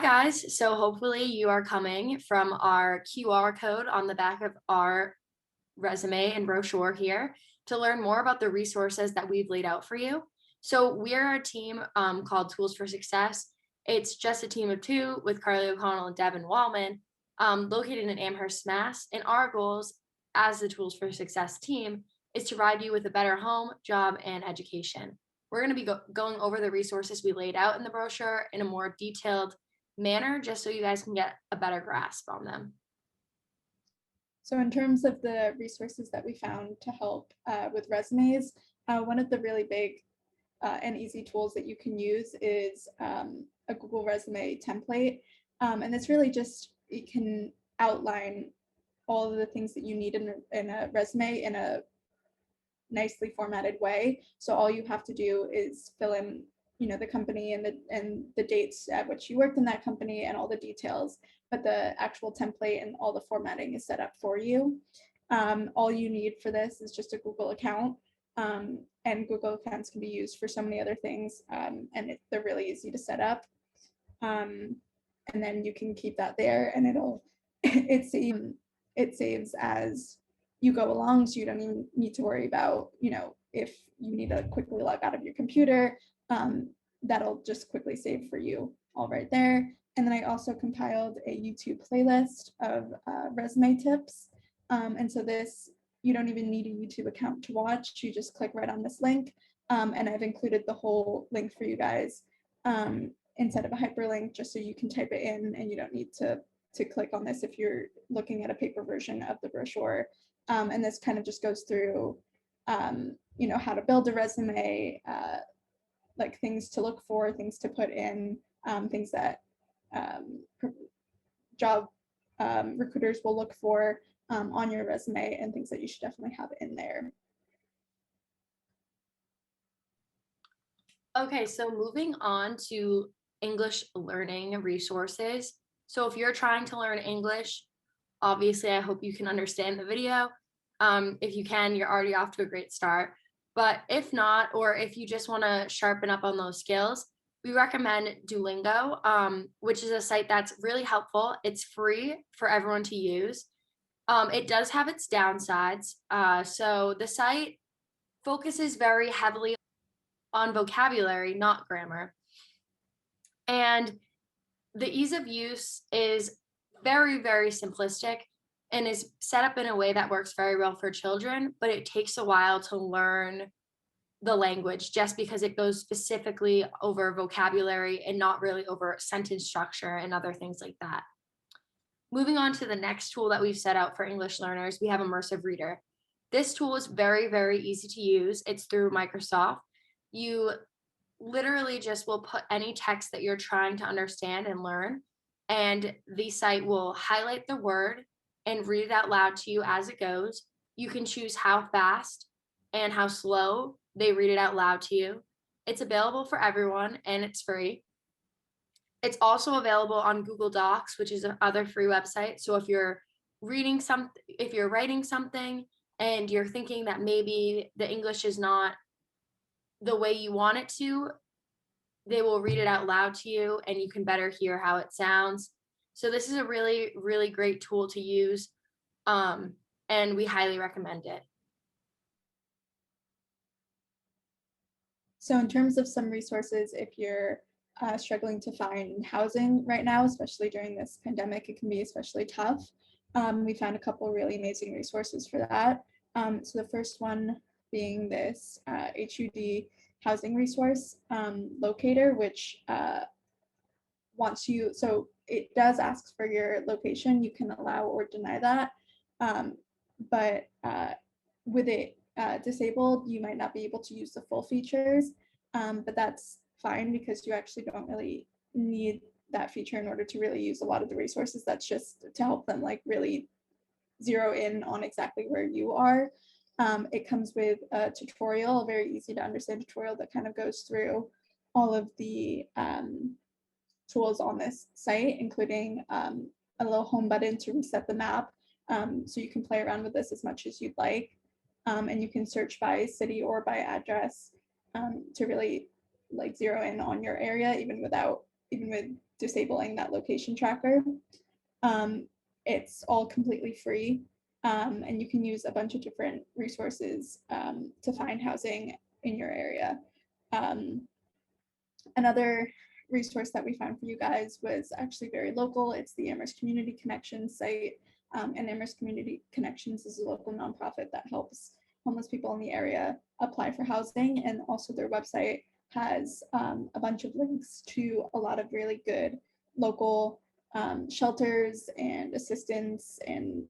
Guys, so hopefully you are coming from our QR code on the back of our resume and brochure here to learn more about the resources that we've laid out for you. So we're a team called Tools for Success. It's just a team of two with Carly O'Connell and Devin Wallman, located in Amherst, Mass. And our goals as the Tools for Success team is to provide you with a better home, job, and education. We're going to be going over the resources we laid out in the brochure in a more detailed manner, just so you guys can get a better grasp on them. So in terms of the resources that we found to help with resumes, one of the really big and easy tools that you can use is a Google resume template. And it's really just, it can outline all of the things that you need in a resume in a nicely formatted way. So all you have to do is fill in, the company and the dates at which you worked in that company and all the details, but the actual template and all the formatting is set up for you. All you need for this is just a Google account, and Google accounts can be used for so many other things, and they're really easy to set up. And then you can keep that there, and it saves as you go along, so you don't even need to worry about, if you need to quickly log out of your computer, that'll just quickly save for you all right there. And then I also compiled a YouTube playlist of resume tips. And so this, you don't even need a YouTube account to watch. You just click right on this link. And I've included the whole link for you guys instead of a hyperlink, just so you can type it in and you don't need to click on this if you're looking at a paper version of the brochure. And this kind of just goes through, how to build a resume, like things to look for, things to put in, things that job recruiters will look for on your resume, and things that you should definitely have in there. Okay, so moving on to English learning resources. So if you're trying to learn English, obviously I hope you can understand the video. If you can, you're already off to a great start. But if not, or if you just want to sharpen up on those skills, we recommend Duolingo, which is a site that's really helpful. It's free for everyone to use. It does have its downsides. So the site focuses very heavily on vocabulary, not grammar. And the ease of use is very, very simplistic and is set up in a way that works very well for children, but it takes a while to learn the language just because it goes specifically over vocabulary and not really over sentence structure and other things like that. Moving on to the next tool that we've set out for English learners, we have Immersive Reader. This tool is very, very easy to use. It's through Microsoft. You literally just will put any text that you're trying to understand and learn, and the site will highlight the word and read it out loud to you as it goes. You can choose how fast and how slow they read it out loud to you. It's available for everyone and it's free. It's also available on Google Docs, which is another free website. So if you're writing something and you're thinking that maybe the English is not the way you want it to, they will read it out loud to you and you can better hear how it sounds. So this is a really, really great tool to use, and we highly recommend it. So in terms of some resources, if you're struggling to find housing right now, especially during this pandemic, it can be especially tough. We found a couple really amazing resources for that. So the first one being this HUD housing resource locator, which so it does ask for your location. You can allow or deny that, but with it disabled, you might not be able to use the full features, but that's fine because you actually don't really need that feature in order to really use a lot of the resources. That's just to help them like really zero in on exactly where you are. It comes with a tutorial, a very easy to understand tutorial that kind of goes through all of the tools on this site, including a little home button to reset the map. So you can play around with this as much as you'd like. And you can search by city or by address to really like zero in on your area, even with disabling that location tracker. It's all completely free, and you can use a bunch of different resources to find housing in your area. Another resource that we found for you guys was actually very local. It's the Amherst Community Connections site. And Amherst Community Connections is a local nonprofit that helps homeless people in the area apply for housing. And also their website has a bunch of links to a lot of really good local shelters and assistance and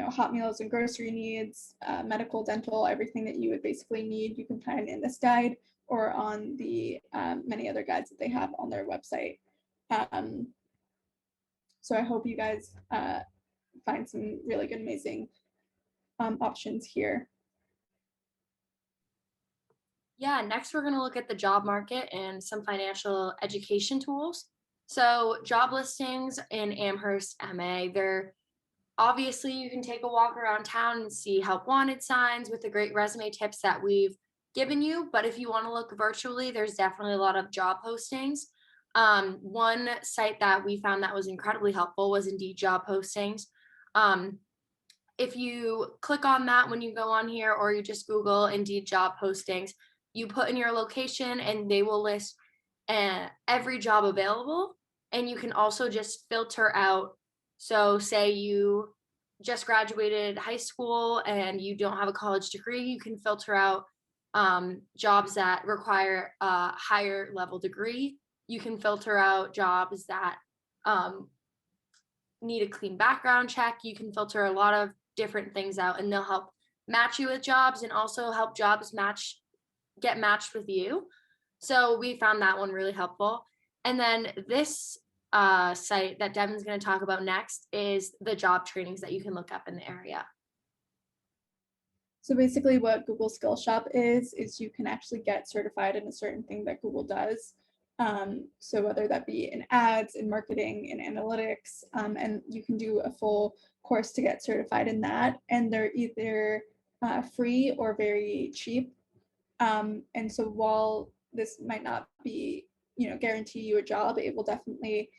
hot meals and grocery needs, medical, dental, everything that you would basically need, you can find in this guide or on the many other guides that they have on their website. So I hope you guys find some really good, amazing options here. Yeah, next we're going to look at the job market and some financial education tools. So job listings in Amherst, MA, they're obviously you can take a walk around town and see help wanted signs with the great resume tips that we've given you. But if you want to look virtually, there's definitely a lot of job postings. One site that we found that was incredibly helpful was Indeed job postings. If you click on that when you go on here, or you just Google Indeed job postings, you put in your location and they will list every job available. And you can also just filter out. So say you just graduated high school and you don't have a college degree, you can filter out jobs that require a higher level degree. You can filter out jobs that need a clean background check. You can filter a lot of different things out, and they'll help match you with jobs and also help jobs get matched with you. So we found that one really helpful. And then this site that Devin's going to talk about next is the job trainings that you can look up in the area. So basically what Google Skillshop is you can actually get certified in a certain thing that Google does. So whether that be in ads, in marketing, in analytics, and you can do a full course to get certified in that. And they're either free or very cheap. And so while this might not be, guarantee you a job, it will definitely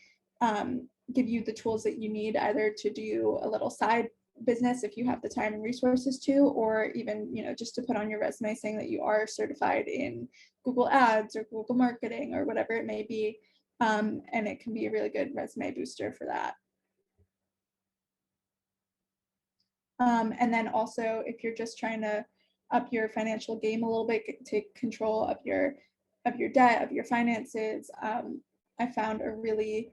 give you the tools that you need either to do a little side business if you have the time and resources to, or even, just to put on your resume saying that you are certified in Google Ads or Google Marketing or whatever it may be. And it can be a really good resume booster for that. And then also, if you're just trying to up your financial game a little bit, take control of your debt, of your finances, I found a really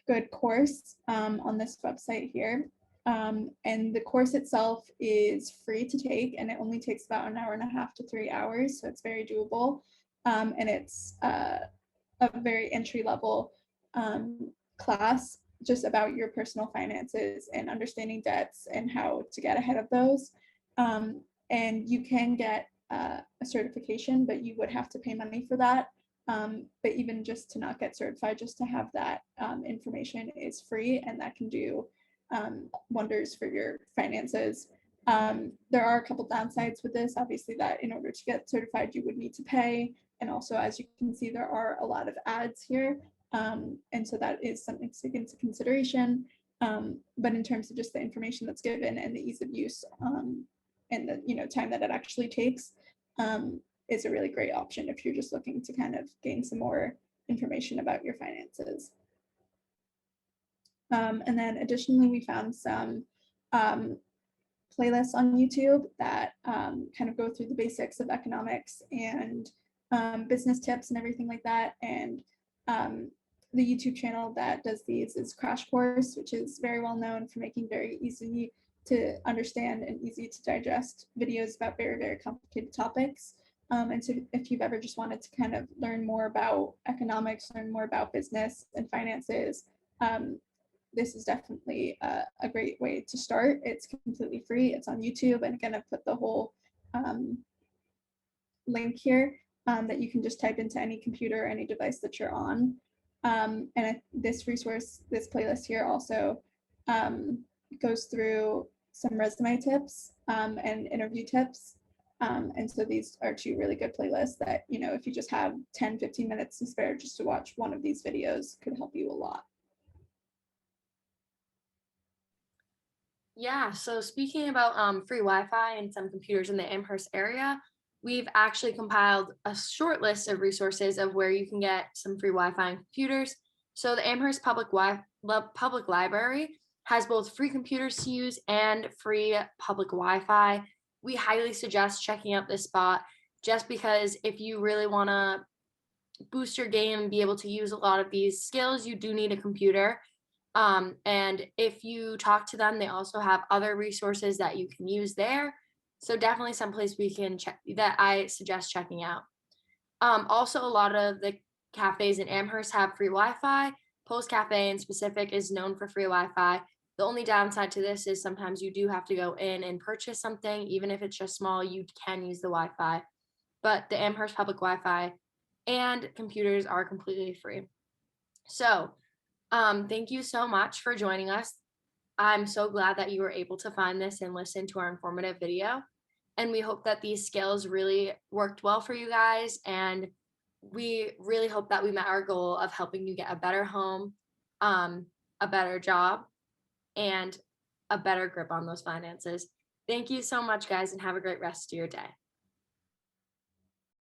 good course on this website here. And the course itself is free to take, and it only takes about 1.5 hours to 3 hours, so it's very doable. And it's a very entry-level class just about your personal finances and understanding debts and how to get ahead of those. And you can get a certification, but you would have to pay money for that. But even just to not get certified, just to have that information is free, and that can do wonders for your finances. There are a couple downsides with this, obviously, that in order to get certified, you would need to pay. And also, as you can see, there are a lot of ads here. And so that is something to take into consideration. But in terms of just the information that's given and the ease of use and the time that it actually takes, is a really great option if you're just looking to kind of gain some more information about your finances. And then additionally, we found some playlists on YouTube that kind of go through the basics of economics and business tips and everything like that. And the YouTube channel that does these is Crash Course, which is very well known for making very easy to understand and easy to digest videos about very, very complicated topics. And so if you've ever just wanted to kind of learn more about economics, learn more about business and finances, this is definitely a great way to start. It's completely free. It's on YouTube. And again, I've put the whole link here that you can just type into any computer or any device that you're on. And this resource, this playlist here also goes through some resume tips and interview tips. And so these are two really good playlists that, if you just have 10-15 minutes to spare just to watch one of these videos, could help you a lot. Yeah, so speaking about free Wi-Fi and some computers in the Amherst area, we've actually compiled a short list of resources of where you can get some free Wi-Fi and computers. So the Amherst Public Library has both free computers to use and free public Wi-Fi. We highly suggest checking out this spot just because if you really want to boost your game and be able to use a lot of these skills, you do need a computer. And if you talk to them, they also have other resources that you can use there. So definitely someplace we can check that I suggest checking out. Also, a lot of the cafes in Amherst have free Wi-Fi. Post Cafe in specific is known for free Wi-Fi. The only downside to this is sometimes you do have to go in and purchase something, even if it's just small. You can use the Wi-Fi, but the Amherst Public Wi-Fi and computers are completely free. So thank you so much for joining us. I'm so glad that you were able to find this and listen to our informative video. And we hope that these skills really worked well for you guys. And we really hope that we met our goal of helping you get a better home, a better job, and a better grip on those finances. Thank you so much, guys, and have a great rest of your day.